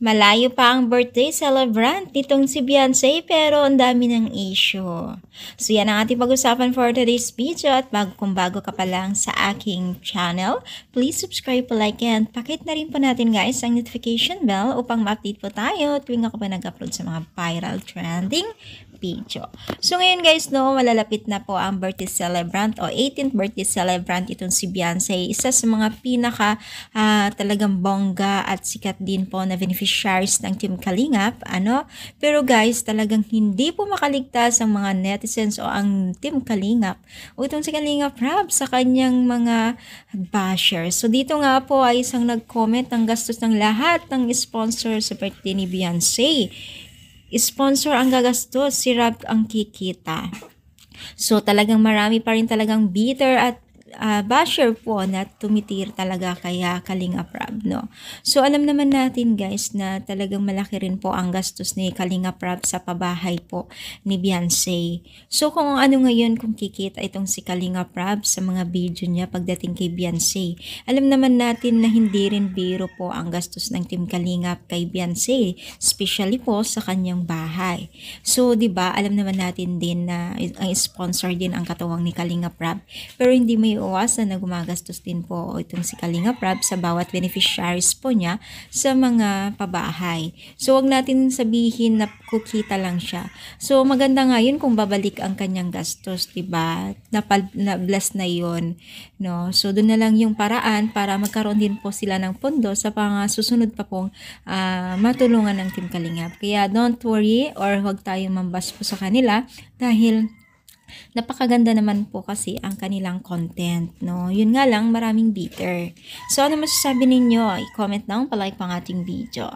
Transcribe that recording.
Malayo pa ang birthday celebrant nitong si Beyonce pero ang dami ng issue. So yan ang ating pag-usapan for today's video at kung bago ka pa lang sa aking channel, please subscribe, like, and pakit na rin po natin guys ang notification bell upang ma-update po tayo tuwing ako pa nag-upload sa mga viral trending video. So ngayon guys, malalapit na po ang birthday celebrant o 18th birthday celebrant itong si Beyonce. Isa sa mga pinaka talagang bongga at sikat din po na beneficiaries ng Team Kalingap. Pero guys, talagang hindi po makaligtas ang mga netizens o ang Team Kalingap o itong si Kalingap Rab sa kanyang mga bashers. So dito nga po ay isang nag-comment ng gastos ng lahat ng sponsor sa birthday ni Beyonce. Sponsor ang gagastos, si Rab ang kikita. So talagang marami pa rin talagang bitter at basher po na tumitir talaga kaya Kalingap Rab, no? So alam naman natin guys na talagang malaki rin po ang gastos ni Kalingap Rab sa pabahay po ni Beyonce. So kung ano ngayon kung kikita itong si Kalingap Rab sa mga video niya pagdating kay Beyonce, alam naman natin na hindi rin biro po ang gastos ng Team Kalingap kay Beyonce, especially po sa kanyang bahay. So 'di ba, alam naman natin din na ang sponsor din ang katuwang ni Kalingap Rab, pero hindi may iwasan na gumagastos din po itong si Kalingap Rab sa bawat beneficiaries po niya sa mga pabahay. So wag natin sabihin na kukita lang siya. So maganda nga yun kung babalik ang kanyang gastos, 'di ba? Na-bless na 'yon, no? So doon na lang yung paraan para magkaroon din po sila ng pondo sa susunod pa pong matulungan ng Team Kalingap. Kaya don't worry or wag tayong mambas po sa kanila dahil napakaganda naman po kasi ang kanilang content, no? Yun nga lang, maraming bitter. So, ano masasabi ninyo? I-comment down, palike pang ating video.